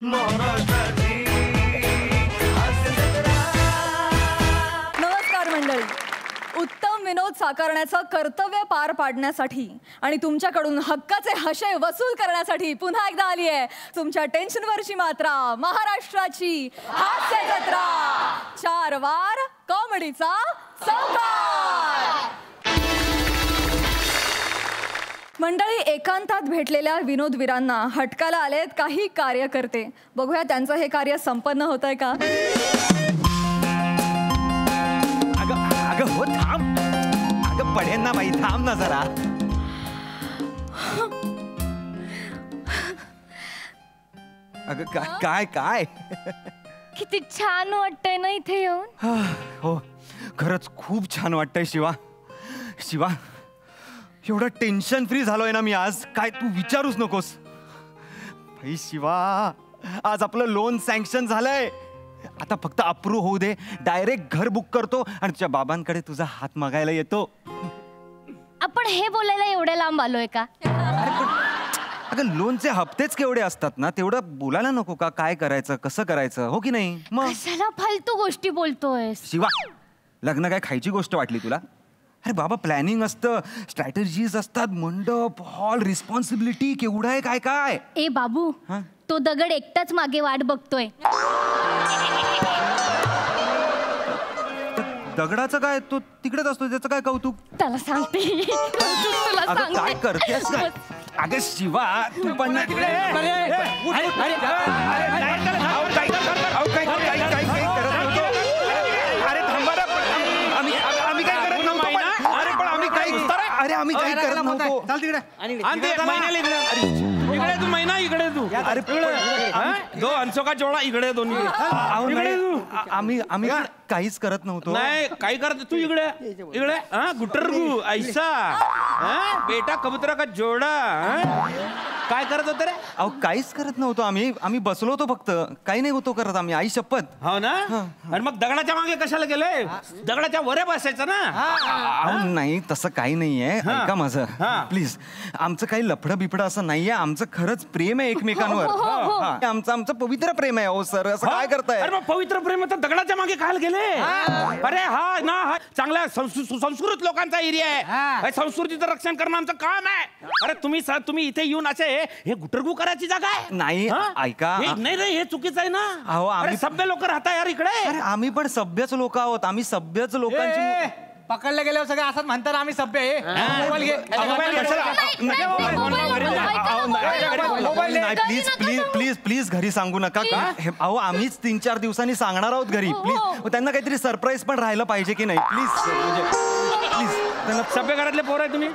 नमस्कार मंडळी. उत्तम विनोद साकारण्याचं कर्तव्य पार पाडण्यासाठी आणि तुमच्याकडून हक्काचे हशे वसूल करण्यासाठी पुन्हा एकदा आली आहे तुमच्या टेन्शनवरची मात्रा, महाराष्ट्राची हास्य जत्रा. 4 वार कॉमेडीचा सौकार. मंडळी, एकांतात भेटलेल्या विनोदवीरांना हटकाला आलेत काही कार्यकर्ते. बघूया त्यांचं हे कार्य संपन्न होतंय का. अगं हो थांब. अगं पडेल ना बाई, थांब ना जरा. अगं काय काय किती छान वाटतंय ना इथे येऊन. हो खरंच खूप छान वाटतंय शिवा. शिवा एवढं टेन्शन फ्री झालोय ना मी आज, काय तू विचारूच नकोस. भाई शिवा, आज आपलं लोन सँक्शन झालंय. आता फक्त अप्रूव्ह होऊ दे, डायरेक्ट घर बुक करतो आणि तुझ्या बाबांकडे तुझा हात मागायला येतो. आपण हे बोलायला एवढ्या लांब आलोय का? अगं लोनचे हप्तेच केवढे असतात ना, तेवढं बोलायला नको का? काय करायचं, कसं करायचं, हो की नाही? मग कशाला फालतू गोष्टी बोलतोय शिवा. लग्न काय खायची गोष्ट वाटली तुला? अरे बाबा, प्लॅनिंग असतं, स्ट्रॅटेजीज असतात, मंडप, हॉल, रिस्पॉन्सिबिलिटी केवढं आहे. काय काय ए बाबू, तो दगड एकटाच मागे वाट बघतोय. दगडाचं काय, तो तिकडेच असतो, त्याचं काय कौतुक? त्याला सांगते. अगं काय करतेस काय? अगं शिवा तू पण अरे आम्ही काही करत नव्हतो. चाल तिकडे इकडे तू महिना, इकडे तू. अरे दो हंसो का जोडा, इकडे दोन्ही. आम्ही काहीच करत नव्हतो. नाही काही करत तू. इकडे इकडे गुटरगू ऐसा बेटा कबूतरा का जोडा. काय करत होत रे? अहो काहीच करत नव्हतो. आम्ही बसलो होतो फक्त, काही नाही होतो करत आम्ही. आई शपथ. हो ना. आणि मग दगडाच्या मागे कशाला गेले? दगडाच्या वरे बसायचं ना. अहो नाही, तसं काही नाहीये. ऐका माझं प्लीज. आमचं काही लफडं बिफडं असं नाहीये. आमचं खरंच प्रेम आहे एकमेकांवर. आमचं पवित्र प्रेम आहे. हो सर, असं काय करताय? अरे मग पवित्र प्रेम तर दगडाच्या मागे खायला गेले? अरे हा ना, हा चांगल्या संस्कृत लोकांचा एरिया आहे. संस्कृतीचं रक्षण करणं आमचं काम आहे. अरे तुम्ही इथे येऊन असे हे गुटरगू करायची जागा आहे? नाही ऐका. नाही रे, हे चुकीचं आहे ना. अहो आम्ही सभ्य लोक राहता यार इकडे. अरे आम्ही पण सभ्यच लोक आहोत. आम्ही सभ्यच लोकांची. पकडले गेल्यावर सगळे असंच म्हणतात आम्ही सभ्य आहे. प्लीज प्लीज प्लीज प्लीज घरी सांगू नका. अहो आम्हीच 3-4 दिवसांनी सांगणार आहोत घरी. प्लीज त्यांना काहीतरी सरप्राईज पण राहिलं पाहिजे की नाही? Please please. सभ्य घरातले पोर आहे तुम्ही.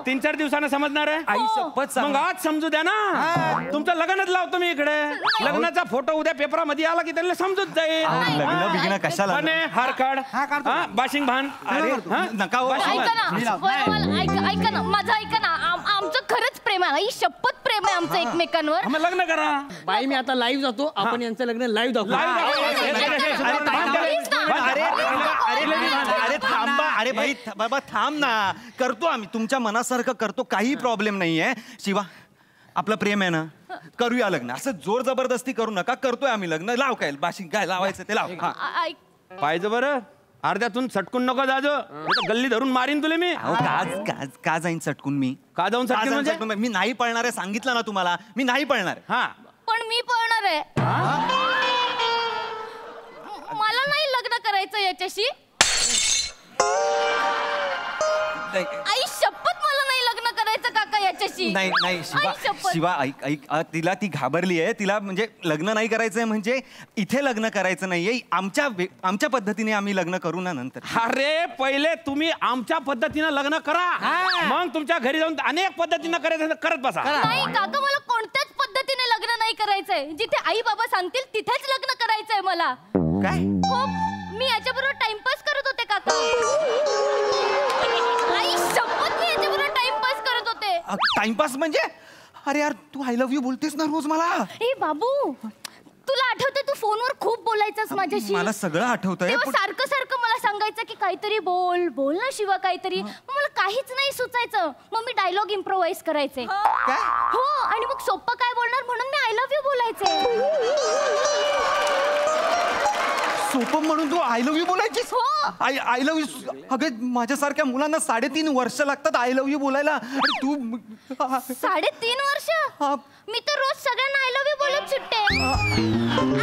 3-4 दिवसांना समजणार आहे? आई शपथ. मग आज समजू द्या ना. तुमचं लग्नच लावतो मी इकडे. लग्नाचा फोटो उद्या पेपरामध्ये आला की त्यांना समजूत जाईल. लग्न बिग्न कशाला? हार काढ, बाशिंग भान. अरे नका. ऐका ना माझं, ऐका ना. आमचं खरंच प्रेम आहे. शपथ प्रेम आहे आमचं एकमेकांवर. मग लग्न करा. बाई मी आता लाईव्ह जातो. आपण यांचं लग्न लाईव्ह दाखवू. अरे थांबा. अरे भाई बाबा थांब ना. करतो आम्ही, तुमच्या मनासारखं करतो. काही प्रॉब्लेम नाहीये. शिवा आपलं प्रेम आहे ना, करूया लग्न. असं जोर जबरदस्ती करू नका. करतोय आम्ही लग्न. लाव काय बाशिंग काय लावायचं ते लाव. पाहिजे बरं. अर्ध्यातून सटकून नको जाजो, गल्ली धरून मारीन तुले मी. का जाईन सटकून मी? का जाऊन सटकून? मी नाही पळणार आहे. सांगितलं ना तुम्हाला, मी नाही पळणार. हा पण मी पळणार आहे. मला नाही लग्न करायचं याच्याशी. आई शपथ मला नाही लग्न करायचं काका याच्याशी. नाही नाही शिवा ऐक तिला, ती घाबरली आहे. तिला म्हणजे लग्न नाही करायचंय म्हणजे इथे लग्न करायचं नाहीये. आमच्या पद्धतीने आम्ही लग्न करू ना नंतर. अरे पहिले तुम्ही आमच्या पद्धतीनं लग्न करा, मग तुमच्या घरी जाऊन अनेक पद्धतीनं करायचं करत बसा. नाही काका, मला कोणत्याच पद्धतीने लग्न नाही करायचंय. जिथे आई बाबा सांगतील तिथेच लग्न करायचंय मला. काय? हो, मी याच्याबरोबर टाइमपास करत होते काका. आई शपथ मी याच्याबरोबर टाइमपास करत होते. टाइमपास म्हणजे? अरे यार तू आय लव्ह यू बोलतेस ना रोज मला. ए बाबू, तुला आठवतंय तू फोनवर खूप बोलायचंस माझ्याशी. मला सगळं आठवतंय. सारखं सारखं मला सांगायचं की काहीतरी बोल बोल ना शिवा काहीतरी. मला काहीच नाही सुचायचं. मग मी डायलॉग इम्प्रोवाइज करायचे. काय? हो, आणि मग सोप्पं काय बोलणार म्हणून मी आय लव्ह यू बोलायचे. सोपं म्हणून तू आय लव्ह यू बोलायचीस? हो. I love you. अगं माझ्यासारख्या मुलांना 3.5 वर्ष लागतात आय लव्ह यू बोलायला. आणि तू 3.5 वर्ष हा. मी तर रोज सगळ्यांना आय लव्ह यू बोलत सुटते.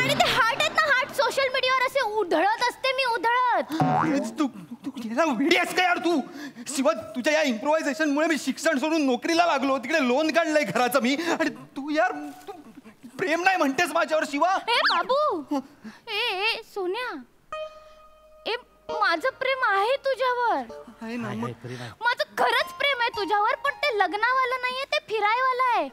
आणि ते हार्ट आहेत ना, हार्ट सोशल मीडियावर असे उधळत असते मी, उधळत. तू तू वेडी आहेस का यार तू? शिवा, तुझ्या या इम्प्रोव्हायझेशन मुळे मी शिक्षण सोडून नोकरीला लागलो. तिकडे लोन काढलंय घराचं मी. आणि तू यार तू प्रेम नाही म्हणतेस माझ्यावर शिवा? ए बाबू, ए सोन्या, ए माझं प्रेम आहे तुझ्यावर. आहे ना मग. माझं खरंच प्रेम आहे तुझ्यावर, पण ते लग्नावाला नाहीये, ते फिरायवाला आहे.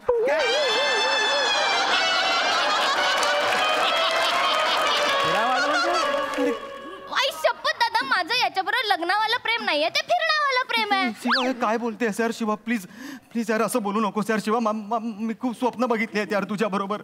आई शपथ दादा, माझं याच्याबरोबर लग्नावाला प्रेम नाहीये, ते फिरण्यावाला प्रेम आहे. शिवा, हे काय बोलतेस यार शिवा? प्लीज प्लीज यार असं बोलू नकोस यार शिवा. मी खूप स्वप्न बघितली आहेत यार तुझ्या बरोबर.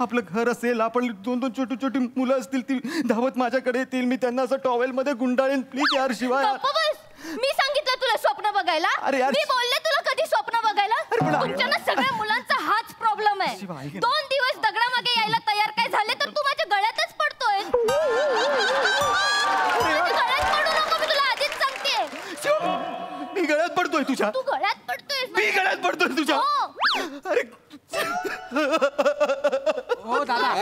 आपलं घर असेल, आपण 2-2 छोटी छोटी मुलं असतील, ती धावत माझ्याकडे येतील, मी त्यांना असं टॉवेल मध्ये गुंडाळेन. प्लीज यार शिवा. गप्प बस. मी सांगितलं तुला स्वप्न बघायला? अरे यार. मी बोलले तुला कधी स्वप्न बघायला? अरे पण- तुमच्या ना सगळ्या मुलांचा हाच प्रॉब्लेम आहे. शिवा, ऐक ना. 2 दिवस दगडामागे यायला तयार काय झाले तर तू माझ्या गळ्यातच पडतोय. माझ्या गळ्यात पडू नको, मी तुला आधीच सांगते. शिवा, मी गळ्यात पडतोय तुझ्या. तू गळ्यात पडतोय. मी गळ्यात पडतोय तुझ्या. हो. अरे हो दादा.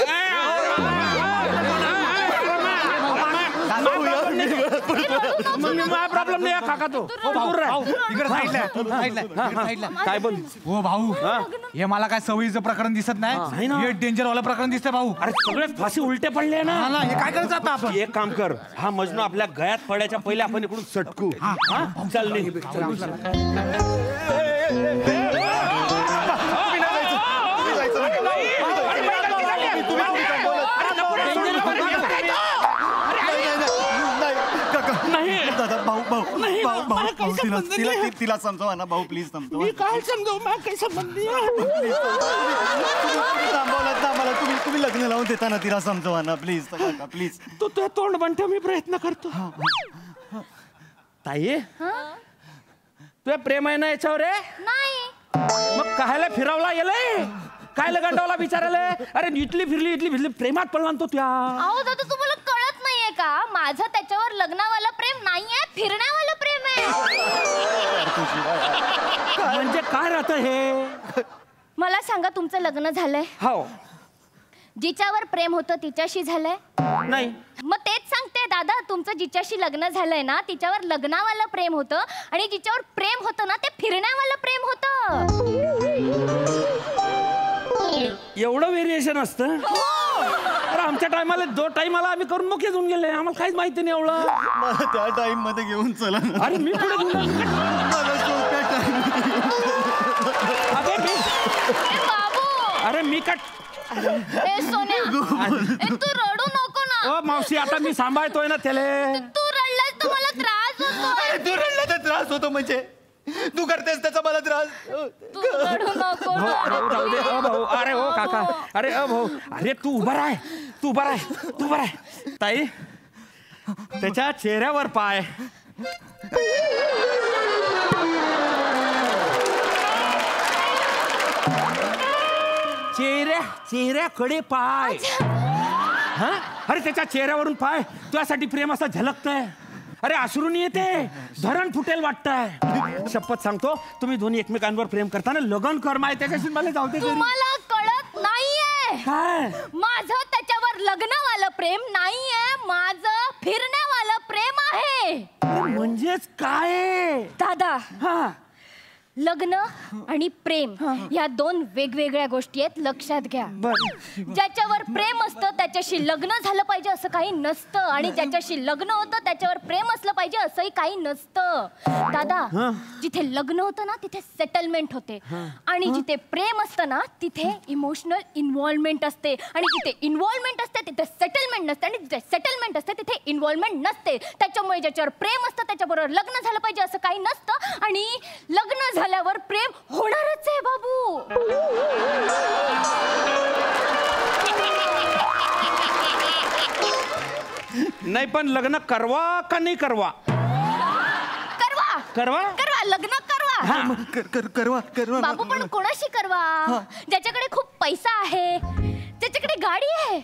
प्रॉब्लेम नाही काका. तो इकडे साईडला. काय बोल? हो भाऊ, हे मला काय सवयीचं प्रकरण दिसत नाही नाही. ना. हे डेंजर वाला प्रकरण दिसतंय भाऊ. अरे सगळे फाशी उलटे पडले ना. हा ना, हे काय करायचं आता आपण? एक काम कर, हा मजनू आपल्या गळ्यात पडायच्या पहिले आपण इकडून सटकू. हा? चल निघ. दादा, तिला समजवा ना भाऊ, प्लीज समजवा. काय समजू, मैं काही संबंध थांबवलं ना मला. तुम्ही लग्न लावून देता ना, तिला समजवा ना प्लीज. प्लीज तू तुझ्या तोंड बनतो, मी प्रयत्न करतो. ताई, तुझ्या प्रेम आहे ना याच्यावर? नाही. मग कायला फिरवला गेलंय? काय गंडावला विचारायला? अरे इटली फिरली प्रेमात पडला ना तो त्या. अहो दादा, तुम्हाला कळत नाहीये का? माझं त्याच्यावर लग्नावाला प्रेम नाहीये, फिरण्यावाला प्रेम आहे. म्हणजे काय राहतं हे? मला सांगा, तुमचं लग्न झालंय? हो. जिच्यावर प्रेम होतं तिच्याशी झालंय? नाही. मग तेच सांगते दादा, तुमचं जिच्याशी लग्न झालंय ना, तिच्यावर लग्नावाला प्रेम होतं, आणि जिच्यावर प्रेम होतं ना, ते फिरण्यावाला प्रेम होतं. एवढं व्हेरिएशन असतं? अरे आमच्या टायमाला 2 टाइमाला आम्ही करून मोके घेऊन गेले, आम्हाला काहीच माहिती नाही एवढं. मला त्या टाइम मध्ये घेऊन चला ना. अरे मी पुढे घेऊन बाबू, अरे मी काय? ए सोन्या, ए तू रडू नको ना. ओ मावशी, आता मी सांभाळतोय ना त्याला. तू रडलास तर मला त्रास होतोय. तू रडला तर त्रास होतो म्हणजे? तू करतेस त्याचा मला त्रास? तू रडू नको ना. जाऊ दे. भाऊ, अरे हो काका, अरे भाऊ, अरे तू उभा राह. ताई, त्याच्या चेहऱ्यावर पाय. चेहऱ्याकडे पाय. हा? अरे त्याच्या चेहऱ्यावरून पाय. तुझ्यासाठी प्रेम असं झलकतंय. अरे अश्रूनी येते, धरण फुटेल वाटतंय. शपथ सांगतो, तुम्ही दोन्ही एकमेकांवर प्रेम करताना लग्न कर. माय त्याच्याशी मला जाऊ दे. तुम्हाला कळत नाहीये काय? माझं त्याच्यावर लग्नवालं प्रेम नाहीये, माझं फिरण्यावालं प्रेम आहे. म्हणजेच काय दादा, हा? लग्न आणि प्रेम या 2 वेगवेगळ्या गोष्टी आहेत, लक्षात घ्या. ज्याच्यावर प्रेम असतं त्याच्याशी लग्न झालं पाहिजे असं काही नसतं, आणि ज्याच्याशी लग्न होतं त्याच्यावर प्रेम असलं पाहिजे असंही काही नसतं. दादा, जिथे लग्न होतं ना तिथे सेटलमेंट होते, आणि जिथे प्रेम असतं ना तिथे इमोशनल इन्व्हॉल्वमेंट असते, आणि जिथे इन्व्हॉल्वमेंट असते तिथे सेटलमेंट नसते, आणि जिथे सेटलमेंट असते तिथे इन्व्हॉल्वमेंट नसते. त्याच्यामुळे ज्याच्यावर प्रेम असतं त्याच्याबरोबर लग्न झालं पाहिजे असं काही नसतं, आणि लग्न झाल्यावर प्रेम होणारच आहे बाबू. नाही, पण लग्न करवा का नाही करवा? करवा. लग्न करवा. करवा बाबू, पण कोणाशी करवा? ज्याच्याकडे खूप पैसा आहे, ज्याच्याकडे गाडी आहे,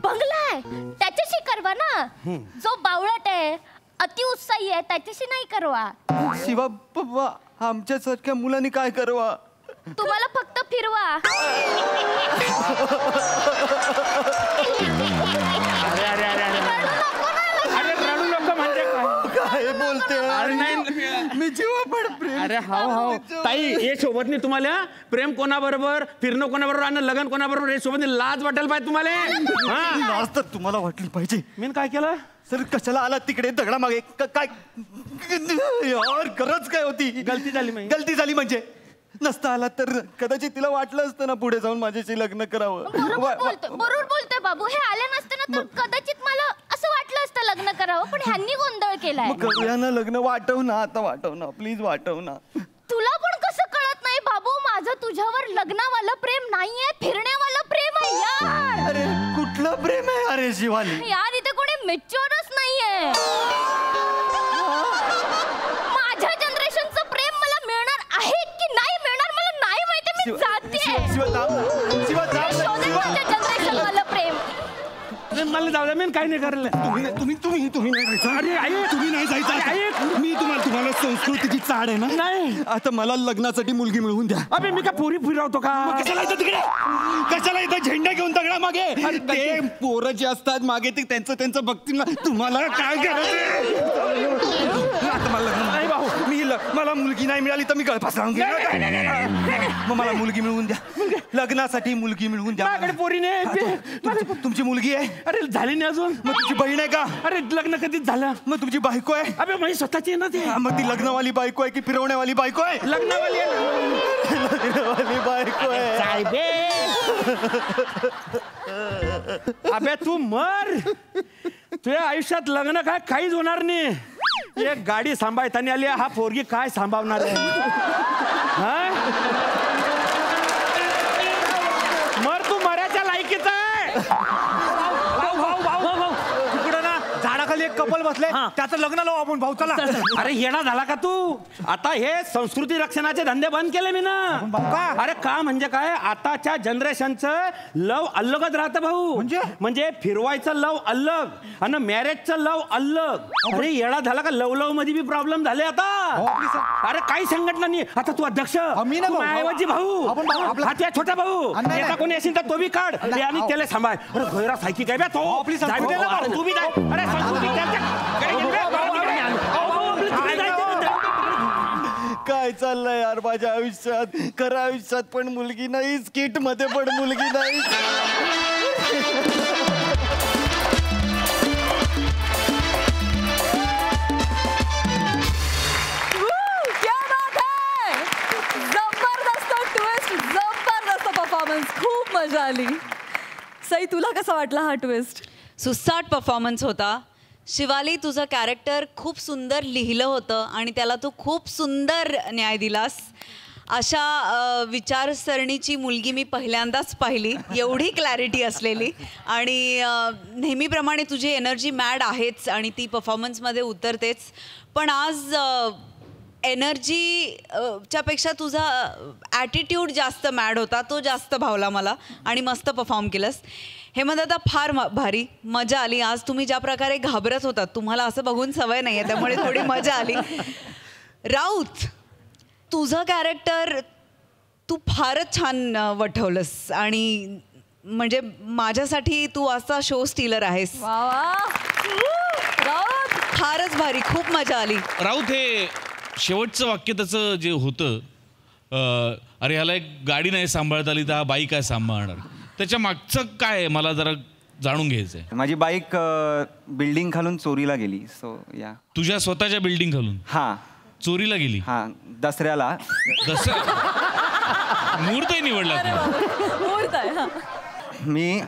बंगला आहे, त्याच्याशी करवा करवा ना. जो बावळट आहे, अति उत्साही आहे, त्याच्याशी नाही करवा. शिवा बाबा, आमच्यासारख्या मुलांनी काय करवा? तुम्हाला फक्त फिरवा. अरे अरे अरे अरे रडू नको म्हणजे काय बोलते? अरे नाही मी जीवा पण प्रेम. अरे हाव ताई, हे सोबत नाही तुम्हाला प्रेम कोणाबरोबर, फिरणं कोणाबरोबर आणि लग्न कोणाबरोबर, हे सोबत नाही. लाज वाटेल पाहिजे तुम्हाला. लाज तर तुम्हाला वाटली पाहिजे. मी काय केलं? सर कशाला आला तिकडे दगडा मागे? काय यार, गरज काय होती? गलती झाली माझी. गलती झाली म्हणजे नसता आला तर कदाचित तिला वाटलं असतं ना पुढे जाऊन माझ्याशी लग्न करावं. बरोबर बोलतोय बाबू. हे आले नसते ना तर कदाचित मला असं वाटलं असतं लग्न करावं, पण ह्यांनी गोंधळ केलाय. मग करूया ना लग्न. वाटव ना आता, वाटव ना प्लीज, वाटव ना. तुला पण कसं कळत नाही बाबू, माझं तुझ्यावर लग्नावालं प्रेम नाहीये, फिरण्यावालं प्रेम आहे यार. अरे कुठलं प्रेम आहे अरे शिवाली? यार इथे कोणी मेच्युअरच नाहीये. माझ्या जनरेशनचं प्रेम मला मिळणार आहे की नाही मिळणार मला नाही माहिती. मी जाते शिवा थांब ना. शिवा थांब ना. शिवा. जनरेशन वालं प्रेम. मला जाऊ द्या, मी काही नाही करलं. तुम्ही नाही जायचं. अरे आई, तुम्ही नाही जायचं. मी तुम्हाला संस्कृतीची चाड आहे ना. नाही. आता मला लग्नासाठी मुलगी मिळवून द्या. अबे मी का पोरी फिरवतो का? कशाला येतं तिकडे? कशाला येतं झेंडा घेऊन दगडा मागे? ते पोरं जे असतात मागे ते त्यांचं बघतील ना. तुम्हाला काय करायचं? आता मला मुलगी नाही मिळाली तर मी गळफास लावून घेईन. मग मला मुलगी मिळवून द्या. लग्नासाठी मुलगी मिळवून द्या. माझ्याकडे पोरी नाही. तुमची मुलगी आहे? अरे झाली नाही अजून. मग तुझी बहीण आहे का? अरे लग्न कधीच झालं. मग तुमची बायको आहे? अबे माझी स्वतःची आहे ना ते. मग ती लग्नवाली बायको आहे की फिरवण्यावाली बायको आहे? लग्नावाली लग्नवाली बायको आहे. अबे तू मर. तुझ्या आयुष्यात लग्न काय काहीच होणार नाही. एक गाडी सांभाळताना आली, हा पोरगी काय सांभाळणार आहे? मर, तू मराच्या लायकीचा आहे. तिकडं ना झाडाखाली एक कपल बसले, त्याचं लग्न लावू आपण. भाऊ चला. अरे येडा झाला का तू? आता हे संस्कृती रक्षणाचे धंदे बंद केले मी ना. अरे का म्हणजे काय, आताच्या जनरेशनचं लव अलगच राहतं भाऊ. म्हणजे फिरवायचं लव अलग आणि मॅरेजचं लव अलग. अरे येडा झाला का? लव मध्ये बी प्रॉब्लेम झाले आता. अरे काही संघटना नाही. आता तू अध्यक्ष, ऐवजी भाऊ, हा त्या छोटा भाऊ, याचा कोणी असेल तर तो बी काढ आणि त्याला सांभाळ. अरे गैरा सायकी काय बे तो? तू बी जाय. अरे काय चाललंय यार माझ्या आयुष्यात? खऱ्या आयुष्यात पण मुलगी नाही, स्किट मध्ये पण मुलगी नाही. क्या बात है! जबरदस्त ट्विस्ट, जबरदस्त परफॉर्मन्स, खूप मजा आली. सई, तुला कसा वाटला हा ट्विस्ट? सुसाट परफॉर्मन्स होता. शिवाली, तुझं कॅरेक्टर खूप सुंदर लिहिलं होतं आणि त्याला तू खूप सुंदर न्याय दिलास. अशा विचारसरणीची मुलगी मी पहिल्यांदाच पाहिली, एवढी क्लॅरिटी असलेली. आणि नेहमीप्रमाणे तुझी एनर्जी मॅड आहेच आणि ती परफॉर्मन्समध्ये उतरतेच. पण आज एनर्जी च्यापेक्षा तुझा ॲटिट्यूड जास्त मॅड होता, तो जास्त भावला मला आणि मस्त परफॉर्म केलंस. हेमंत, फार भारी मजा आली आज. तुम्ही ज्या प्रकारे घाबरत होतात, तुम्हाला असं बघून सवय नाही आहे त्यामुळे थोडी मजा आली. राऊत, तुझं कॅरेक्टर तू फारच छान वठवलंस आणि म्हणजे माझ्यासाठी तू असा शो स्टीलर आहेस. राऊत, फारच भारी, खूप मजा आली. राऊत, हे शेवटचं वाक्य त्याचं जे होतं, अरे ह्याला एक गाडी नाही सांभाळता आली तर हा बाईक काय सांभाळणार, त्याच्या मागचं काय आहे मला जरा जाणून घ्यायचंय. माझी बाईक बिल्डिंग खालून चोरीला गेली. सो या. तुझ्या स्वतःच्या बिल्डिंग खालून? हा. चोरीला गेली? हा, दसऱ्याला. मुहूर्तही निवडला मी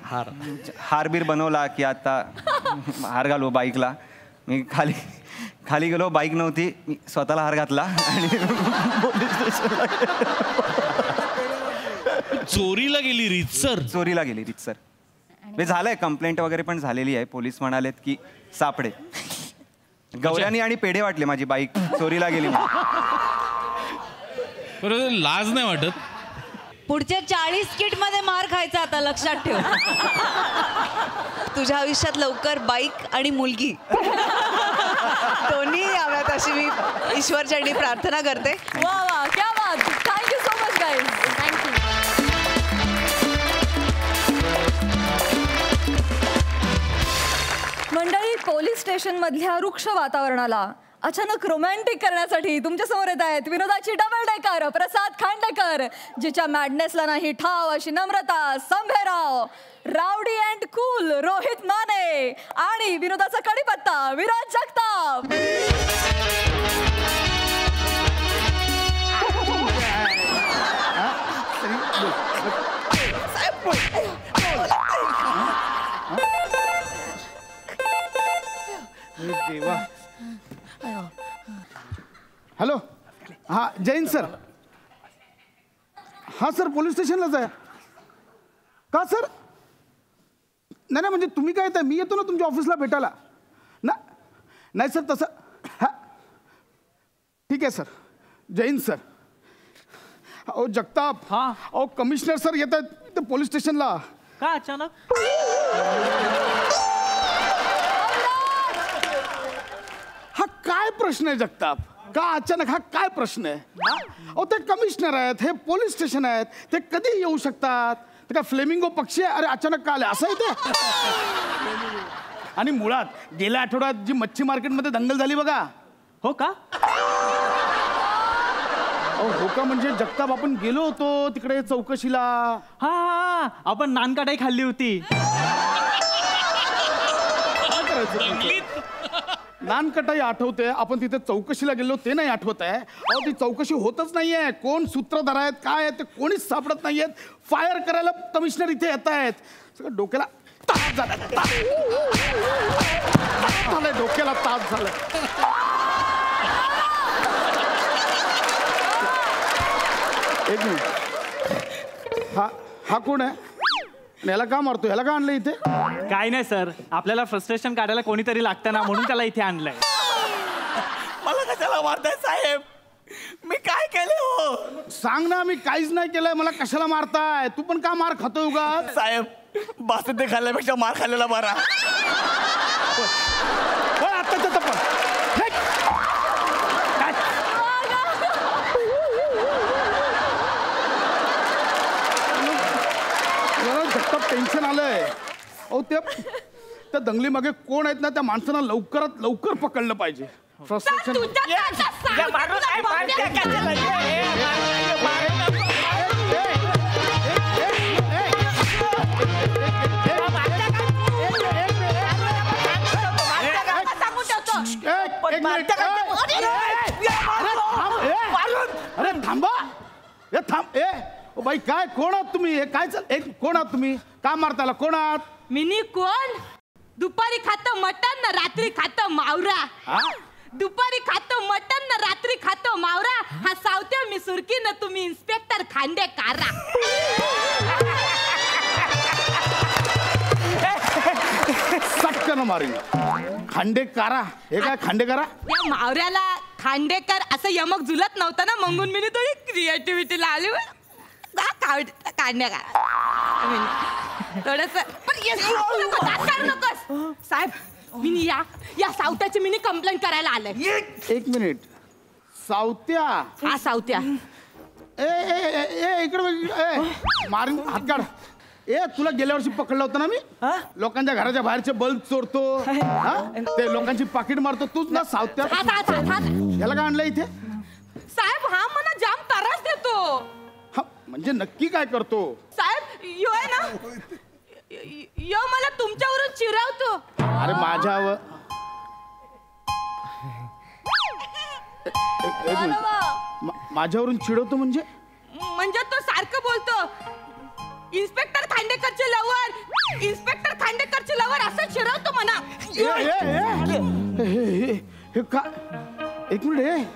हारबीर बनवला की आता हार घालू बाईकला. मी खाली गेलो, बाईक नव्हती, मी स्वतःला हार घातला आणि चोरीला गेली रीतसर? चोरीला गेली रीतसर. हे झालंय, कंप्लेंट वगैरे पण झालेली आहे. पोलीस म्हणालेत की सापडे. गौऱ्यानी आणि पेढे वाटले माझी बाईक चोरीला गेली. लाज नाही वाटत? पुढच्या 40 किट मध्ये मार खायचा आता, लक्षात ठेव. तुझ्या आयुष्यात लवकर बाईक आणि मुलगी दोन्ही याव्यात अशी मी ईश्वरचरणी प्रार्थना करते. वा वा, क्या बात. Thank you so much guys. Thank you. मंडळी, पोलीस स्टेशन मधल्या वृक्ष वातावरणाला अचानक रोमॅन्टिक करण्यासाठी तुमच्या समोर येत आहेत विनोदाची डबल डेकर प्रसाद खांडेकर, जिच्या मॅडनेसला नाही ठाव अशी Namrata Sambherao, rowdy and cool Rohit Mane आणि विनोदाचा कडीपत्ता विराज जगताप. देवा. हॅलो, हा जैन सर. हा सर, पोलीस स्टेशनलाच आहे का सर? नाही म्हणजे तुम्ही काय येताय, मी येतो ना तुमच्या ऑफिसला भेटायला ना. नाही सर तसं, हा ठीक आहे सर. जैन सर. अहो जगताप. हा. अहो कमिशनर सर येत आहेत ते पोलीस स्टेशनला. का अचानक? हा काय प्रश्न आहे जगताप? का अचानक हा काय प्रश्न आहे? अहो ते कमिशनर आहेत, हे पोलीस स्टेशन आहेत, ते कधी येऊ शकतात. ते काय फ्लेमिंगो पक्षी आहे? अरे अचानक का आले असं आहे ते? आणि मुळात गेल्या आठवड्यात जी मच्छी मार्केटमध्ये दंगल झाली बघा. हो का? अहो हो का म्हणजे जगताप आपण गेलो होतो तिकडे चौकशीला. हा हा, आपण नानकटाई खाल्ली होती. काय करायचं? नानकटाई आठवते, आपण तिथे चौकशीला गेलो ते नाही आठवत आहे. अहो ती चौकशी होतच नाहीये. कोण सूत्रधार आहेत काय ते कोणीच सापडत नाहीयेत. फायर करायला कमिशनर इथे येत आहेत. सगळं डोक्याला ताप झाला. झालंय डोक्याला ताप झालाय. एक मिनिट. हा कोण आहे? याला का मारतो? याला का आणलं इथे? काय नाही सर, आपल्याला फ्रस्ट्रेशन काढायला कोणीतरी लागतं ना, म्हणून त्याला इथे आणलंय. मला कशाला मारताय साहेब? मी काय केले हो? सांग ना. मी काहीच नाही केलंय. मला कशाला मारताय? तू पण का मार खातोय उगाच? साहेब, बासुंदी खाल्ल्यापेक्षा मार खाल्लेला बरा. आत्ताच टेन्शन आलंय. अहो त्या दंगली मागे कोण आहेत ना, त्या माणसांना लवकरात लवकर पकडलं पाहिजे. फ्रस्ट्रेशन. अरे थांबा. हे थांब. ओ बाई काय, कोण आहात तुम्ही? हे काय कोण आहात तुम्ही? का मारताला? कोण आहात? मिनी कोण? दुपारी खातं मटण ना रात्री खातं मावरा. दुपारी खातं मटण ना रात्री खातं मावरा. हा सावत्या मी सुरकी ना, तुम्ही इन्स्पेक्टर खांडेकारा. सटकन मारीन. खांडेकारा? हे काय खांडेकारा? या मावऱ्याला खांडेकर असं यमक झुलत नव्हतं ना, म्हणून मी थोडी क्रिएटिव्हिटीला आली. साहेब, मिनी या सावत्याची मिनी कंप्लेंट करायला आलंय. एक मिनिट. सावत्या? हा सावत्या. इकडे मारून हात काढ. तुला गेल्या वर्षी पकडलं होतं ना मी? लोकांच्या घराच्या बाहेरचे बल्ब चोरतो, ते लोकांची पाकिट मारतो. तूच ना सावत्या? याला काय आणलं इथे? साहेब हा मला जाम त्रास देतो. म्हणजे नक्की काय करतो? साहेब यो आहे ना, यो मला तुमच्यावरून चिरवतो. अरे माझ्यावर माझ्यावरून चिडवतो म्हणजे? म्हणजे तो सारखं बोलतो इन्स्पेक्टर खांडेकरचे लवर, इन्स्पेक्टर खांडेकरचे लवर असं चिरवतो म्हणा. हे का? एक मिनिट.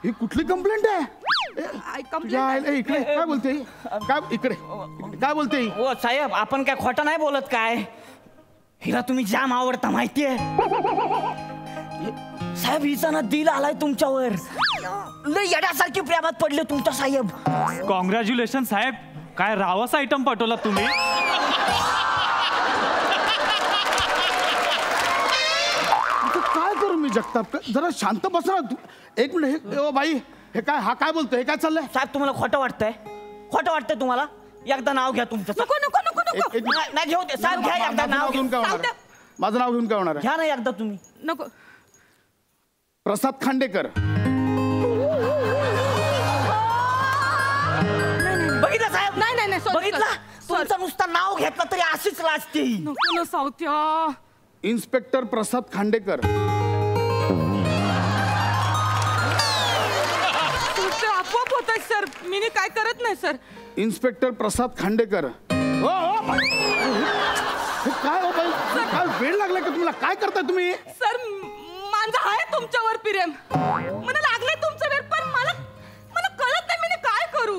ही कुठली कंप्लेंट आहे? इकडे काय बोलते? काय इकडे काय बोलते? हो साहेब, आपण काय खोटं नाही बोलत. काय हिला तुम्ही जाम आवडता माहितीये साहेब. हिचा ना दिल आलाय तुमच्यावर. लय येण्यासारखी प्रेमात पडले तुमच्या साहेब. कॉंग्रॅच्युलेशन साहेब. काय रावस आयटम पाठवला तुम्ही. जगताप जरा शांत बसा ना. एक मिनिट हे बाई हे काय हा काय बोलतोय हे काय चाललंय? साहेब तुम्हाला खोटं वाटतंय तुम्हाला? एकदा नाव घ्या तुमचं. नको नको नको नको नाही घेऊ दे साहेब, घ्या एकदा नाव घेऊन काय होणार? माझं नाव घेऊन काय होणार आहे? घ्या ना एकदा तुम्ही. नको. प्रसाद खांडेकर. बघितलं साहेब? नाही नाही नाही sorry, बघितलं sorry. तुमचं नुसतं नाव घेतलं तरी अशीच लाजते ही. नको ना सावत्या. इन्स्पेक्टर प्रसाद खांडेकर. तुमचं आपोआप होत आहे सर, मी काय करत नाही सर. इन्स्पेक्टर प्रसाद खांडेकर. हे काय हो बाई, काय वेळ लागलाय का तुम्हाला? काय करताय तुम्ही? सर माझं आहे तुमच्यावर प्रेम, मला लागलंय तुमचं वेळ, पण मला कळत नाही मी काय करू.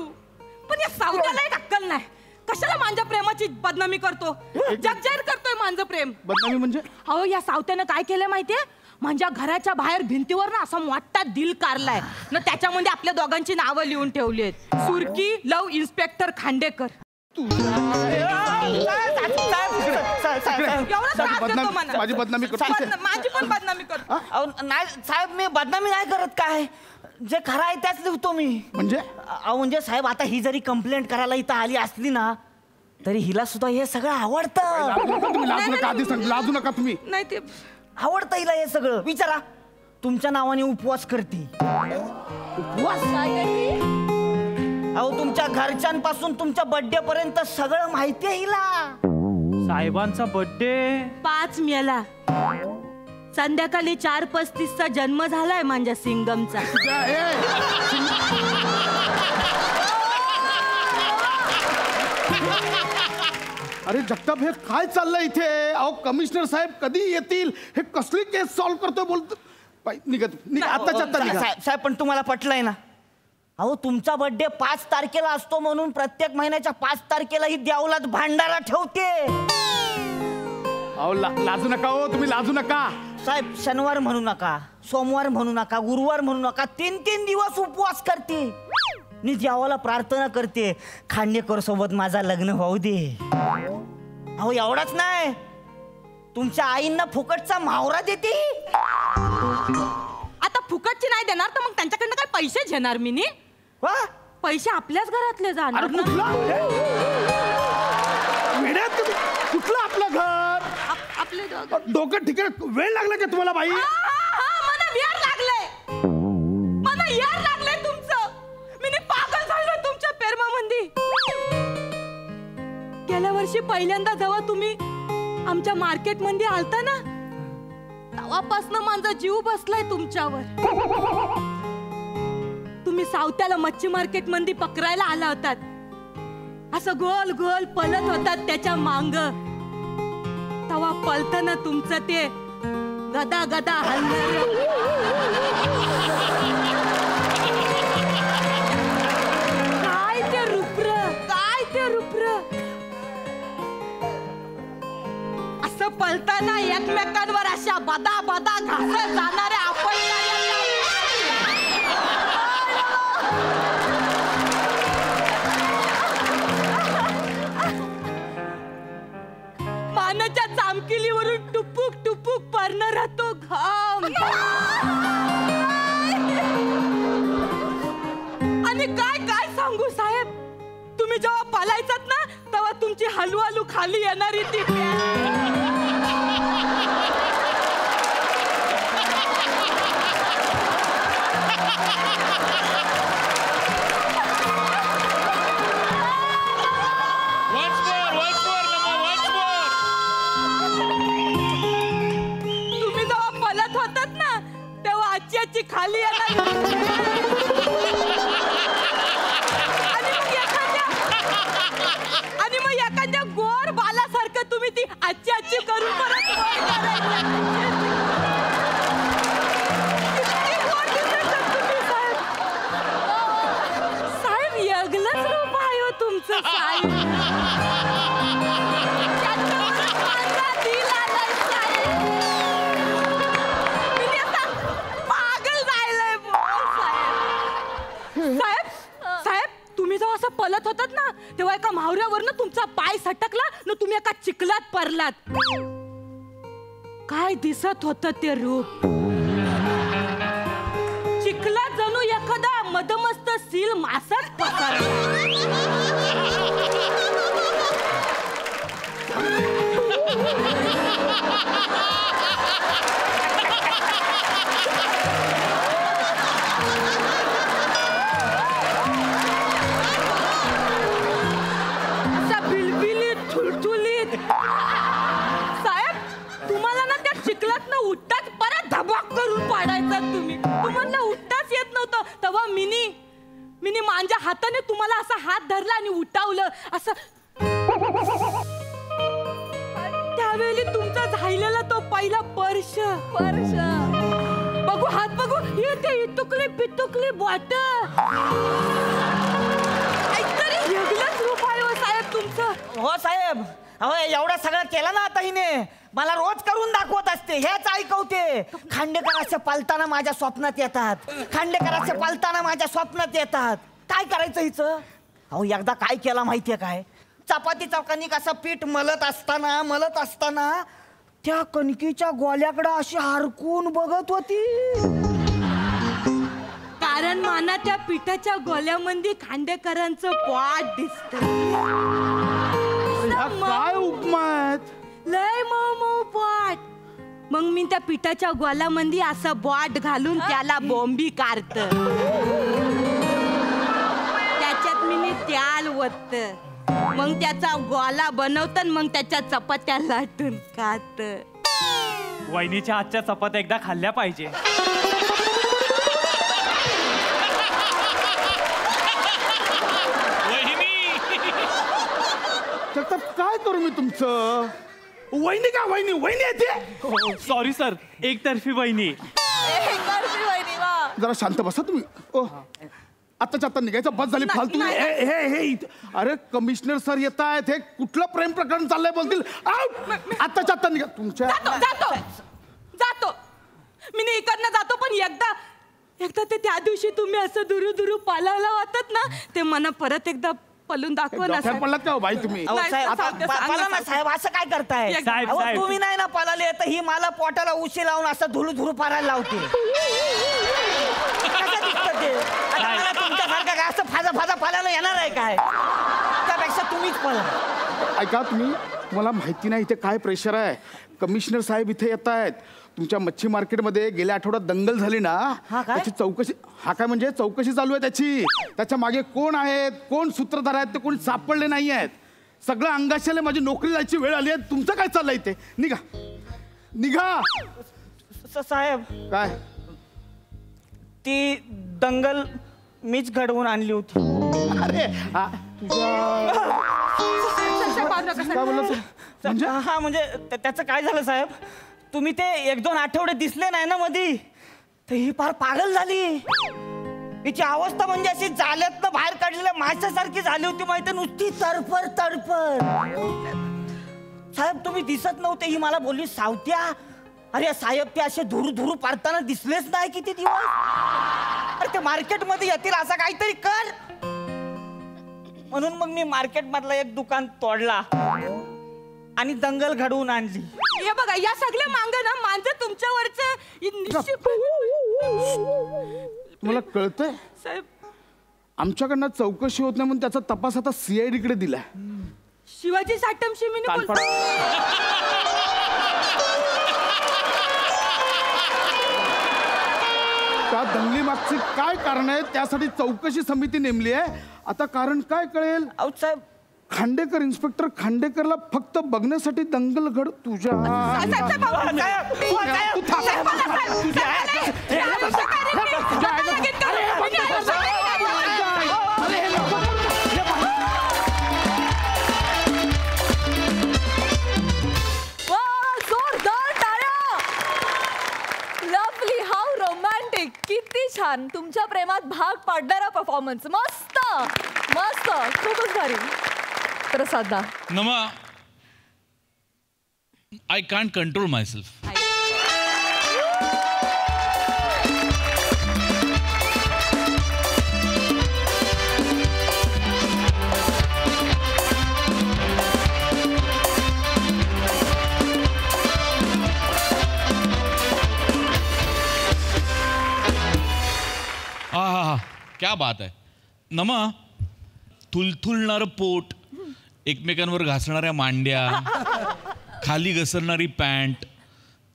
पण या सावत्याला एक अक्कल नाही. कशाला माझ्या प्रेमाची बदनामी करतो, जगजाहीर करतोय माझं प्रेम. बदनामी म्हणजे? अहो या सावत्यानं काय केलंय माहितीये, माझ्या घराच्या बाहेर भिंतीवर ना असा मोठा दिल काढलाय ना, त्याच्यामध्ये आपल्या दोघांची नावं लिहून ठेवली आहेत. सुरकी लव इन्स्पेक्टर खांडेकर. माझी बदनामी करतो. माझी पण बदनामी करतो. नाही साहेब, मी बदनामी नाही करत. काय जे खरं आहे त्याच लिहितो मी. म्हणजे? म्हणजे साहेब आता ही जरी कंप्लेंट करायला इथं आली असली ना, तरी हिला सुद्धा हे सगळं आवडतं. तुम्ही लाजू नका, आधी सांग लाजू नका तुम्ही. नाही ते आवडतं हिला हे सगळं. विचारा, तुमच्या नावाने उपवास करते. उपवास? अहो तुमच्या घरच्यांपासून तुमच्या बर्थडे पर्यंत सगळं माहिती आहे हिला. साहेबांचा बर्थडे 5 मेला संध्याकाळी 4:35चा जन्म झालाय माझ्या सिंगमचा. अरे जगताप हे काय चाललंय इथे? अहो कमिशनर साहेब कधी येतील? हे कसली केस सॉल्व्ह करतोय बोलतो. निघा आत्ताच्या आत्ता निघा. साहेब पण तुम्हाला पटलंय ना? अहो तुमचा बर्थडे 5 तारखेला असतो म्हणून प्रत्येक महिन्याच्या 5 तारखेला ही देवलात भांडारा ठेवते. अहो लाजू नका हो, तुम्ही लाजू नका. साहेब शनिवार म्हणू नका, सोमवार म्हणू नका, गुरुवार म्हणू नका, 3 दिवस उपवास करते. मी देवाला प्रार्थना करते, खांडेकर सोबत माझा लग्न होऊ दे. अहो एवढाच नाही, तुमच्या आईंना फुकटचा मावरा देते. आता फुकटची नाही देणार तर मग त्यांच्याकडनं काय पैसे घेणार मी? पैसे आपल्याच घरातले जाणार. कुठलं आपलं घर? आपले डोकं ठिकाण. वेळ लागला का तुम्हाला बाई? मला वेळ लागलंय, मला यार लागलंय तुमचं. मी पागल झालोय तुमच्या प्रेमामध्ये. गेल्या वर्षी पहिल्यांदा जेव्हा तुम्ही आमच्या मार्केट मध्ये आलता ना, तेव्हापासून माझा जीव बसलाय तुमच्यावर. तुम्ही सावत्याला मच्छी मार्केट मध्ये पकडायला आला होतात, असं गोल गोल पलत होतात त्याच्या मांग. तेव्हा पलताना तुमचं ते गदा गदा हलणार. काय ते रुप्र, काय ते रुप्र. असं पलताना एकमेकांवर अशा बदा बदा घासत जाणारे आपण मानाच्या चामकिलीवरून टुपुक टुपुक पडणारा तो घाम. आणि काय काय सांगू साहेब, तुम्ही जेव्हा पलायचात ना तेव्हा तुमची हलू खाली येणारी ती खाली आणि मग एखाद्या गोर बालासारखं तुम्ही ती आजी करून परत साहेब यगलंच रूप आहे हो तुमचं साहेब. पलत होतात ना तेव्हा एका मावऱ्यावरनं तुमचा पाय सटकला ना, तुम्ही एका चिखलात पडलात. काय दिसत होतं ते रूप. मधमस्त सील मासात पसरला. असा बिलबिलीत थुलथुलीत. साहेब तुम्हाला ना त्या चिखलात ना उठताच परत धबाक करून पाडायचा तुम्ही. तुम्हाला उठताच येत नव्हतं तेव्हा मिनी माझ्या हाताने तुम्हाला असा हात धरला आणि उठावलं असं. त्यावेळी तुमचा झालेला तो पहिला स्पर्श. बघू हात बघू हे ते इतुकली पितुकली बॉट. काहीतरी वेगळंच रूप आहे हो साहेब तुमचं. हो साहेब, अहो एवढं सगळं केलं ना आता हिने. मला रोज करून दाखवत असते, हेच ऐकवते. खांडेकर असे पालताना माझ्या स्वप्नात येतात, खांडेकर असे पालताना माझ्या स्वप्नात येतात. काय करायचं हिचं? अहो एकदा काय केला माहितीये काय? चपाती चौकांनी कसं पीठ मलत असताना त्या कणकीच्या गोल्याकडे अशी हरकून बघत होती. कारण माना त्या पिठाच्या गोल्यामध्ये खांडेकरांचं पोट दिसत. काय उपमा आहेत? लय मऊ पोट. मग मी त्या पिठाच्या गोल्यामध्ये असं बॉट घालून त्याला बॉम्बी काढत. त्याच्यात मी त्याल वत. मग त्याचा गोला बनवत मग त्याच्या चपात्या लाटून खात. वहिनीच्या हातच्या चपात्या एकदा खाल्ल्या पाहिजे. काय करू मी तुमचं? वहिनी का वहिनी येते? सॉरी सर, एकतर्फी वहिनी. जरा शांत बसा तुम्ही. आताच्या आता निघायचं, बस झाली फालतू. अरे कमिशनर सर येत आहेत, हे कुठलं प्रेम प्रकरण चाललंय बोलतील. आताच्या आता निघा तुमच्या. जातो मी इकडनं जातो. पण एकदा ते त्या दिवशी तुम्ही असं दुरू पालायला वाटत ना, ते मला परत एकदा पलून दाखवा ना. पडलात का बाई तुम्ही? पाला ना साहेब, असं काय करताय? तुम्ही नाही ना पालाले तर ही मला पोटाला उशी लावून असं धुरू पारायला लावते. मला तुमच्यासारखं काय असं फाजा पालायला येणार आहे काय? त्यापेक्षा तुम्हीच पळा. ऐका तुम्हाला माहिती नाही इथे काय प्रेशर आहे. कमिशनर साहेब इथे येत आहेत. तुमच्या मच्छी मार्केटमध्ये गेल्या आठवड्यात दंगल झाली ना, त्याची चौकशी. काय म्हणजे चौकशी चालू आहे त्याची. त्याच्या मागे कोण आहेत, कोण सूत्रधार आहेत ते कोणी सापडले नाही आहेत. सगळं अंगाशाले माझी नोकरी जायची वेळ आली आहे. तुमचं काय चाललंय इथे? निघा. साहेब काय? ती दंगल मीच घडवून आणली होती. अरे म्हणजे त्याचं काय झालं साहेब? तुम्ही ते 1-2 आठवडे दिसले नाही ना मधी, तर ही फार पागल झाली. हिची अवस्था म्हणजे अशी जाल्यातनं बाहेर काढलेल्या माशासारखी झाली होती माहिती, नुसती तडफड. साहेब तुम्ही दिसत नव्हते. ही मला बोलली सावत्या. अरे साहेब ते असे धुरू पाडताना दिसलेच नाही किती दिवस. अरे ते मार्केटमध्ये येतील असं काहीतरी कर. म्हणून मग मी मार्केट मधला एक दुकान तोडला आणि दंगल घडवून आणली. हे बघा या सगळ्या मांग ना माझं तुमच्यावरचं. तुम्हाला कळतंय साहेब आमच्याकडनं चौकशी होत नाही म्हणून त्याचा तपास आता CID कडे दिलाय. शिवाजी साटमशी मी त्या दंगली मागची काय कारण आहे त्यासाठी चौकशी समिती नेमली आहे. आता कारण काय कळेल? साहेब खांडेकर, इन्स्पेक्टर खांडेकरला फक्त बघण्यासाठी दंगल घड तुझ्या. Lovely, how romantic. किती छान. तुमच्या प्रेमात भाग पाडणारा परफॉर्मन्स. मस्त मस्त, खूपच भारी. तर साधा नमा, I can't control myself. क्या बात आहे. नमा, थुलथुलणारं पोट, एकमेकांवर घासणाऱ्या मांड्या, खाली घसरणारी पॅन्ट,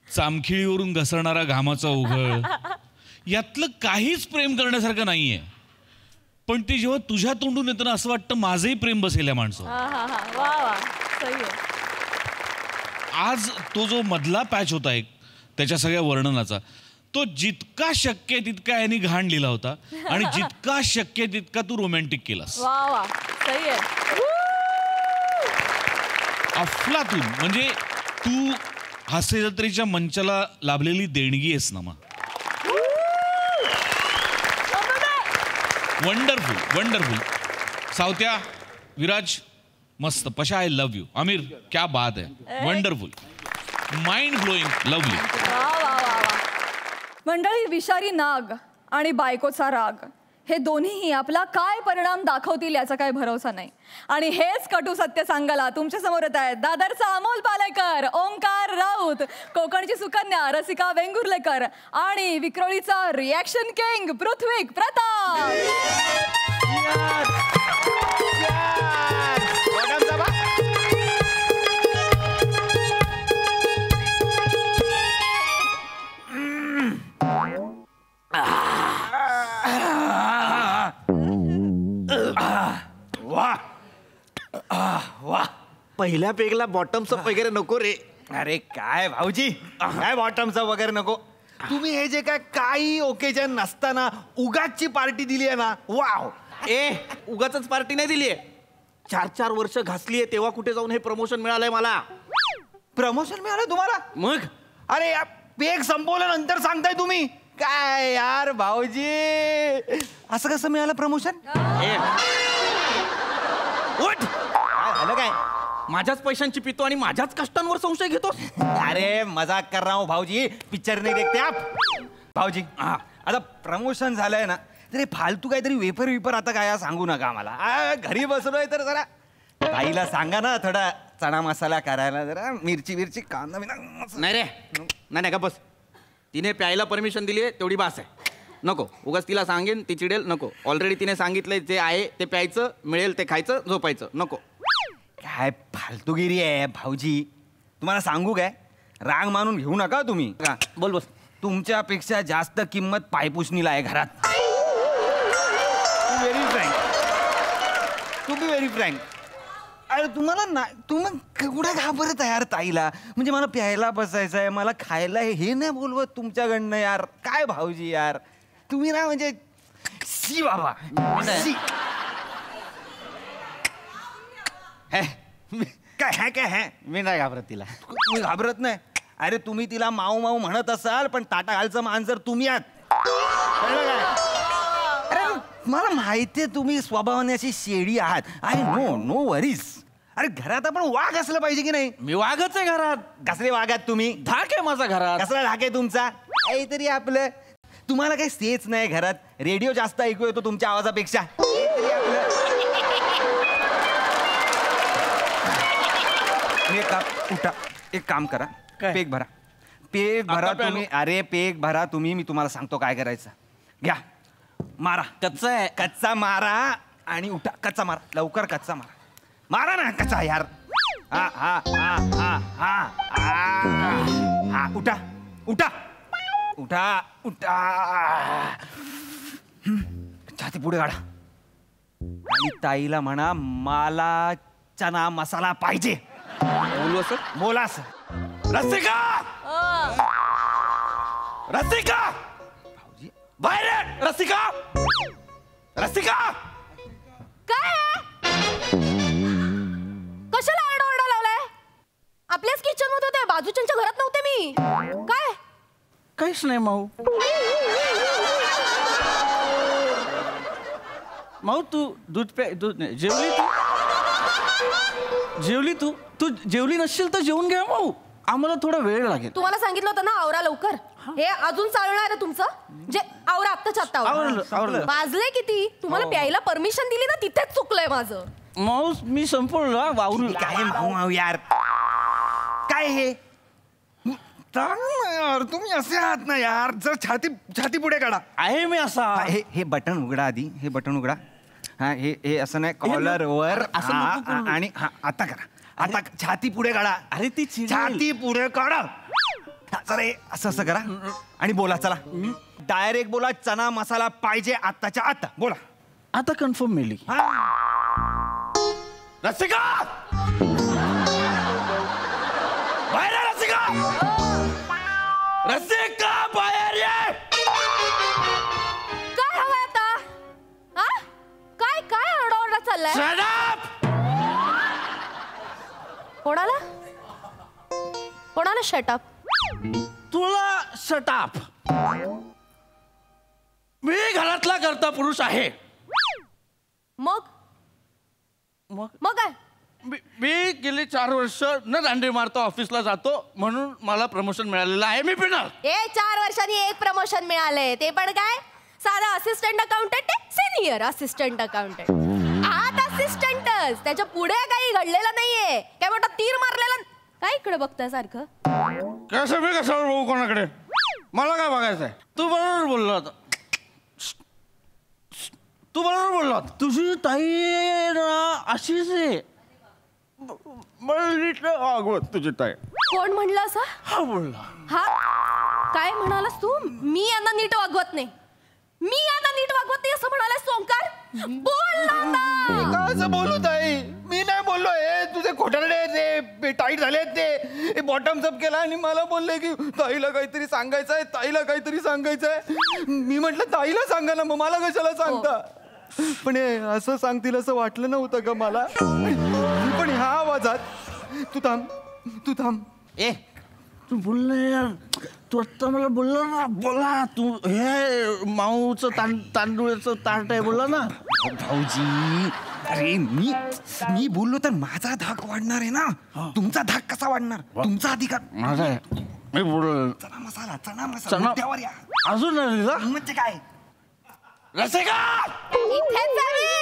चामखिळीवरून घसरणारा घामाचा उघळ, यातलं काहीच प्रेम करण्यासारखं नाहीये. पण ते जेव्हा तुझ्या तोंडून येतं ना, असं वाटतं माझंही प्रेम बसेल या माणसं. आज तो जो मधला पॅच होता एक त्याच्या सगळ्या वर्णनाचा, तो जितका शक्य तितका यांनी घाण लिहिला होता आणि जितका शक्य तितका तू रोमॅन्टिक केलास. अफलातून. म्हणजे तू हास्य जत्रेच्या मंचाला लाभलेली देणगी आहेस ना. Wonderful wonderful. सावत्या, विराज, मस्त. पशा, आय लव्ह यू. आमिर, क्या बात आहे. Wonderful, mind blowing, lovely. मंडळी, विषारी नाग आणि बायकोचा राग हे दोन्हीही आपला काय परिणाम दाखवतील याचा काही भरोसा नाही. आणि हेच कटू सत्य सांगायला तुमच्या समोर येत आहेत दादरचा अमोल पालेकर, ओंकार राऊत, कोकणची सुकन्या रसिका वेंगुर्लेकर आणि विक्रोळीचा रिॲक्शन किंग पृथ्वीक प्रताप. वा, पहिल्या पेगला बॉटम्स अप वगैरे नको रे. अरे काय भाऊजी, काय बॉटमचा वगैरे नको. तुम्ही हे जे काय काही ओकेजन नसताना उगाचची पार्टी दिली आहे ना, वाव. उगाच पार्टी नाही दिलीये. 4 वर्ष घासलीये तेव्हा कुठे जाऊन हे प्रमोशन मिळालंय मला. प्रमोशन मिळालं तुम्हाला? मग अरे पेग संपवल्यानंतर सांगताय तुम्ही. काय यार भाऊजी, असं कसं मिळालं प्रमोशन? उठ. काय झालं काय? माझ्याच पैशांची पितो आणि माझ्याच कष्टांवर संशय घेतो. अरे मजाक कर रहा हूं भाऊजी, पिक्चर नाही देखते आप. भाऊजी, आता प्रमोशन झालंय ना, तरी फालतू काहीतरी वेपर आता काय सांगू नका आम्हाला. घरी बसलोय तर जरा ताईला सांगा ना थोडा चणा मसाला करायला, जरा मिरची कांदा बिना. नाही रे, नाही का बस. तिने प्यायला परमिशन दिली आहे तेवढी बास आहे. नको उगाच तिला सांगेन ती चिडेल. नको, ऑलरेडी तिने सांगितलंय जे आहे ते प्यायचं, मिळेल ते खायचं, झोपायचं. नको. काय फालतूगिरी आहे भाऊजी. तुम्हाला सांगू काय, राग मानून घेऊ नका तुम्ही. बोल बस. तुमच्यापेक्षा जास्त किंमत पायपुसणीला आहे घरात. Very frank, to be very frank. अरे तुम्हाला नाही, तुम्ही केवढा घाबरत आहे यार ताईला. म्हणजे मला प्यायला बसायचं आहे, मला खायला हे नाही बोलवत तुमच्याकडनं यार. काय भाऊजी यार, तुम्ही ना म्हणजे शी बाबा शी. काय है मी नाही घाबरत तिला. तुम्ही घाबरत नाही? अरे तुम्ही तिला माऊ माऊ म्हणत असाल, पण ताटाखालचं मांजर तुम्ही आहात. कळलं काय? अरे मला माहितीये तुम्ही स्वभावाने अशी शेळी आहात. I know worries. अरे घरात आपण वाघ असलं पाहिजे की नाही? मी वाघच आहे घरात. कसले वाघ आहात तुम्ही? धाक आहे माझा घरात. कसला धाक आहे तुमचा? काहीतरी आपलं, तुम्हाला काही सेच नाही घरात. रेडिओ जास्त ऐकू येतो तुमच्या आवाजापेक्षा. उठा, एक काम करा, पेग भरा. पेग भरा तुम्ही. अरे पेग भरा तुम्ही. मी तुम्हाला सांगतो काय करायचं. घ्या, मारा. कच्चा आहे. कच्चा मारा आणि उठा. कच्चा मारा, लवकर कच्चा मारा. मारा ना कच्चा यार. हा हा हा हा हा हा. उठा उठा उठा उठा. छाती पुढे काढा आणि ताईला म्हणा मला चना मसाला पाहिजे. बोलू सर. बोला सर. रसिका, रसिका, भाऊजी बाहेर. रसिका, रसिका. काय कशाला आरडाओरडा लावलाय? आपल्याच किचन मध्ये होते, बाजूच्या घरात नव्हते मी. काय? काहीच नाही माऊ. माऊ तू दूध नाही जेवली तू? जेवली तू? तू जेवली नसशील तर जेवून घ्या माऊ. आम्हाला थोडा वेळ लागेल. तुम्हाला सांगितलं होतं ना आवरा लवकर. हे अजून चालणार आहे तुमचं? जे आवरा आत्ताच्या आत्ता आवरा. वाजले किती? तुम्हाला प्यायला परमिशन दिली ना, तिथेच चुकलंय माझं. माऊ मी संपवलं वावरू. काय माऊ माऊ यार, काय हे? यार तुम्ही असे आहात ना यार. जर छाती पुढे काढा. आहे मी असा. हे बटन उघडा आधी. हे बटन उघडा. हा हे असं नाही कॉलर वर असं नको करू. आणि हा आता करा. आता छाती पुढे काढा. अरे ती छाती पुढे काढा. जरा असं असं करा आणि बोला. चला डायरेक्ट बोला. चना मसाला पाहिजे आत्ताच्या आता. बोला. आता कन्फर्म मिली. रसिका बाहेर ये, रसिका रसिका बाहेर ये. काय हवंय आता? हा? काय काय ओरडा चाललाय? Shut up! कोणाला कोणाला शटअप? तुला शटाप. मी घरातला करता पुरुष आहे. मग मग काय? मी गेली 4 वर्ष न दांडी मारता ऑफिसला जातो म्हणून मला प्रमोशन मिळालेलं आहे. मी पिणार. 4 वर्षांनी 1 प्रमोशन मिळाले. ते पण काय साधा assistant accountant senior assistant accountant. आत असिस्टंटच. त्याच्या पुढे काही घडलेलं नाहीये. काय मोठा तीर मारलेला. काय इकडे बघताय सारखं? कसं मी कशावर बघू कोणाकडे? मला काय बघायचंय? तू बरोबर बोलला होता. तू बरोबर बोलला होता. तुझी ताई ना अशीच आहे. तुझी ताई कोण म्हणलं असं? हा बोलला. हा काय म्हणालास तू? मी यांना नीट वागवत नाही. मी यांना नीट वागवत नाही असं म्हणालास ओंकार? बोल ना. असं बोलू ताई? मी नाही बोललो. हे तुझे खोटारडे ते टाईट झाले. ते बॉटम्स अप केला आणि मला बोलले की ताईला काहीतरी सांगायचंय. ताईला काहीतरी सांगायचंय. मी म्हटलं ताईला सांगा ना. मग मला कशाला सांगता? पण हे असं सांगतील असं वाटलं नव्हतं का मला. पण ह्या आवाजात. तू थांब. तू बोल यार. तू आत्ता मला बोलला ना. बोला तू. हे माऊचं तांदूळाचं ताट आहे बोलला ना. भाऊजी अरे मी बोललो तर माझा धाक वाढणार आहे ना. तुमचा धाक कसा वाढणार? तुमचा अधिकार माझा आहे. मी बोल. चना मसाला मुद्द्यावर या. अजून नाही दिला म्हणजे काय? रसिका इथेच आहे.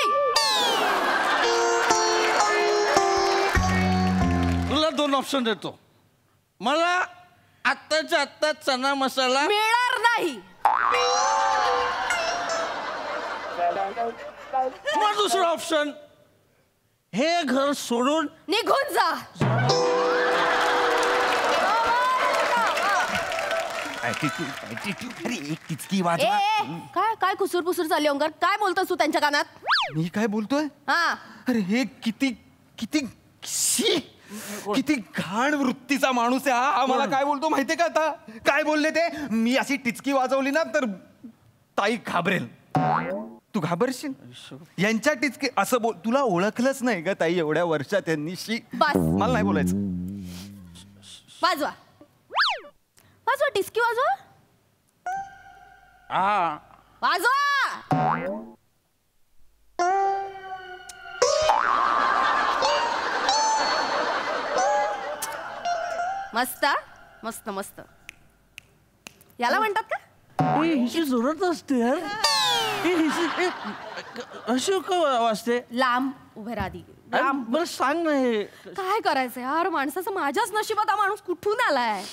तुला 2 ऑप्शन देतो. मला आत्ताच्या आत्ता चना मसाला मिळणार नाही. मग दुसरं ऑप्शन. हे घर सोडून निघून जा. अरे एक किचकी वाज. काय काय कुसूर पुसूर चालली ओंकार? काय बोलतोस तू त्यांच्या कानात? मी काय बोलतोय? हा अरे हे किती किती घाण वृत्तीचा माणूस आहे हा. मला काय बोलतो माहितीये का आता? काय बोलले ते? मी अशी टिचकी वाजवली ना तर ताई घाबरेल. तू घाबरशील? यांच्या टिचकी असं बोल. तुला ओळखलंच नाही का ताई एवढ्या वर्षात त्यांनी. बस. मला नाही बोलायचं. वाजवा टिचकी वाजवा. वाजवा. मस्त मस्त मस्त. याला म्हणतात का? हिची जोरात असते यार. अशी का वाजते? लांब उभे राधी. बरं सांग ना. हे काय करायचं यार माणसाचं? माझ्याच नशिबात हा माणूस कुठून आलाय?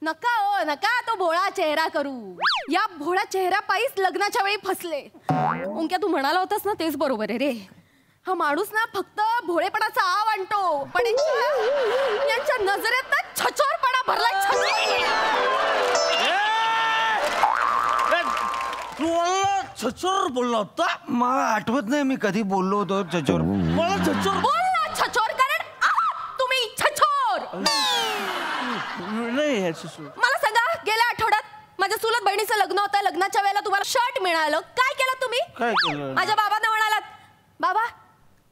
नका नका तो भोळा चेहरा करू. या भोळ्या चेहऱ्यापायीच लग्नाच्या वेळी फसले. ओंक्या तू म्हणाला होतास ना तेच बरोबर आहे रे. हा माणूस ना फक्त भोळेपणाचा आव आणतो पण यांच्या नजरेत ना छचोरपणा भरलाय. तू मला छचोर बोलला होता? मला आठवत नाही मी कधी बोललो होतो छचोर. मला छचोर बोल ना छचोर. कारण तुम्ही छचोर. नाही छचोर. मला सांगा गेल्या आठवड्यात माझ्या चुलत बहिणीचं लग्न होतं. लग्नाच्या वेळेला तुम्हाला शर्ट मिळालं. काय केलं तुम्ही? काय केलं? माझ्या बाबांना म्हणालात बाबा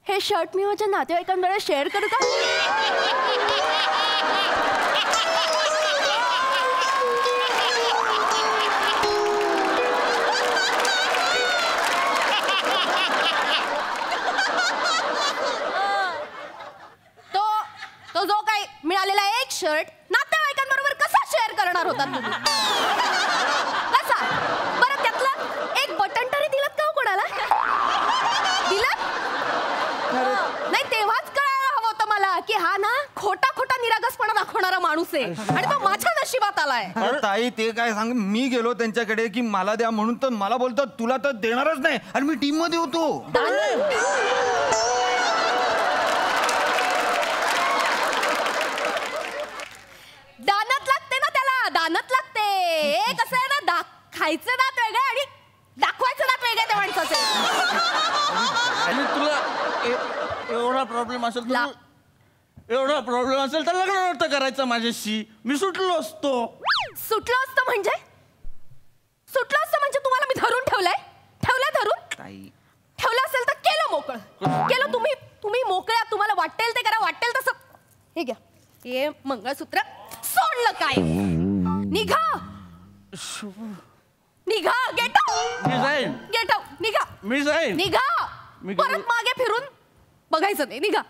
हे शर्ट मी माझ्या नातेवाईकांकडे शेअर करू का? तो जो काही मिळालेला एक शर्ट नातेवाईकांबरोबर कसा शेअर करणार होता तुम्ही? कसा? बरं त्यातलं एक बटन तरी दिलत का कोणाला? दिलत? नाही तेव्हाच कळायला हवं होतं मला की हा ना खोटा निरागसपणा दाखवणारा माणूस आहे आणि तो माझ्या नशिबात आलाय. अरे ताई ते काय सांग, मी गेलो त्यांच्याकडे की मला द्या म्हणून, तर मला बोलतात तुला तर देणारच नाही आणि मी टीम मध्ये होतो. दानात लागते ना त्याला, दानात लागते. हे कसं आहे ना, खायचं दात वेगळं आणि दाखवायचं दात वेगळं त्या माणसाचे. आणि तुला एवढा प्रॉब्लेम असेल तर लग्न नव्हतं करायचं माझ्याशी, मी सुटलो असतो. सुटलं असतं म्हणजे? सुटलं असतं म्हणजे तुम्हाला मी धरून ठेवलंय धरून? ठेवलं असेल तर केलं मोकळं केलं. तुम्ही मोकळ्या, तुम्हाला वाटेल ते करा, वाटेल तसं. हे घ्या, हे मंगळसूत्र सोडलं काय? निघा निघा, गेट आउट. मी जाईन, गेट आउट, निघा. मी जाईन. निघा, परत मागे फिरून बघायचं नाही. निघा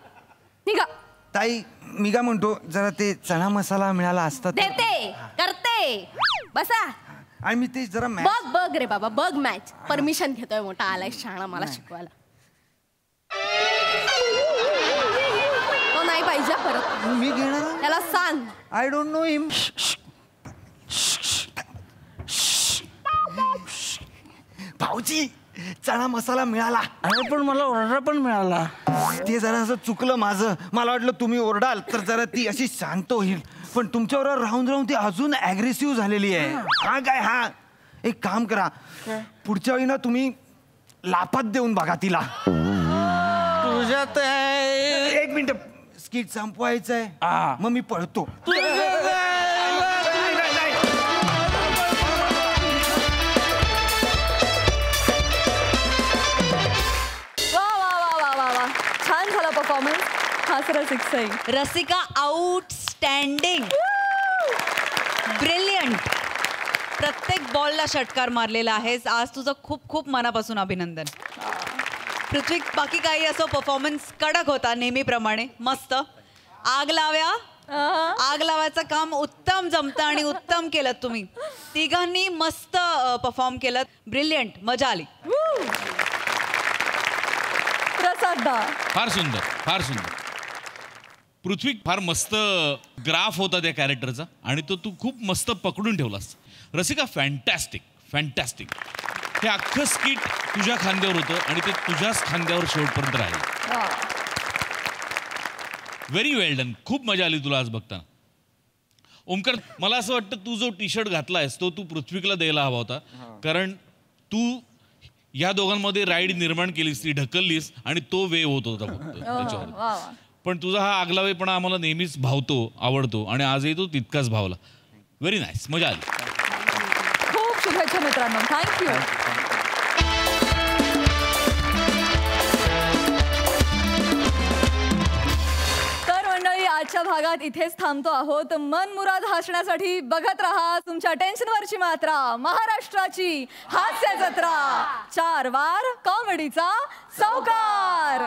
निघा. ताई मी काय म्हणतो, जरा ते चणा मसाला मिळाला असता तर. देते, करते, बसा. आणि मी ते जरा बघ रे बाबा, बघ मॅच. परमिशन घेतोय, मोठा आलाय शाणा मला शिकवायला. तो नाही पाहिजे परत. मी घेणार. त्याला सांग. I don't know him. भाऊजी चणा मसाला मिळाला. अरे पण मला ऑर्डर पण मिळाला. ते जरा असं चुकलं माझं. मला वाटलं तुम्ही ओरडाल तर जरा ती अशी शांत होईल, पण तुमच्यावर राहून ती अजून ऍग्रेसिव्ह झालेली आहे. हा काय, हा एक काम करा, पुढच्या वेळी ना तुम्ही लापात देऊन बघा तिला. तुझ्यात एक मिनिट, स्किट संपवायचंय, मग मी पळतो. छान झाला परफॉर्मन्स. हा सरळ 6 आहे. Rasika outstanding, brilliant. प्रत्येक बॉलला षटकार मारलेला आहेस. आज तुझं खूप खूप मनापासून अभिनंदन. पृथ्वी, बाकी काही असो, परफॉर्मन्स कडक होता नेहमीप्रमाणे. मस्त. आग लावायचं काम उत्तम जमतं आणि उत्तम केलं तुम्ही तिघांनी. मस्त परफॉर्म केलं. ब्रिलियंट, मजा आली. फार सुंदर, फार सुंदर. पृथ्वी, फार मस्त ग्राफ होता त्या कॅरेक्टरचा आणि तो तू खूप मस्त पकडून ठेवलास. Rasika, fantastic, fantastic. हे अख्खं स्किट तुझ्या खांद्यावर होतं आणि ते तुझ्याच खांद्यावर शेवटपर्यंत राहील. व्हेरी वेल डन. खूप मजा आली तुला आज बघताना. ओमकार, मला असं वाटतं तू जो टी शर्ट घातलायस तो तू पृथ्वीला द्यायला हवा होता, कारण तू या दोघांमध्ये राईड निर्माण केलीस, ती ढकललीस आणि तो वेव होत होता फक्त त्याच्यावर. पण तुझा हा आगलावेपणा आम्हाला नेहमीच भावतो, आवडतो आणि आजही तो तितकाच भावला. व्हेरी नाईस, मजा आली. खूप शुभेच्छा मित्रांनो. थँक्यू. आजच्या भागात इथेच थांबतो आहोत. मनमुराद हसण्यासाठी बघत रहा तुमच्या टेन्शनवरची मात्रा, महाराष्ट्राची हास्य जत्रा. 4 वार कॉमेडीचा चौकार.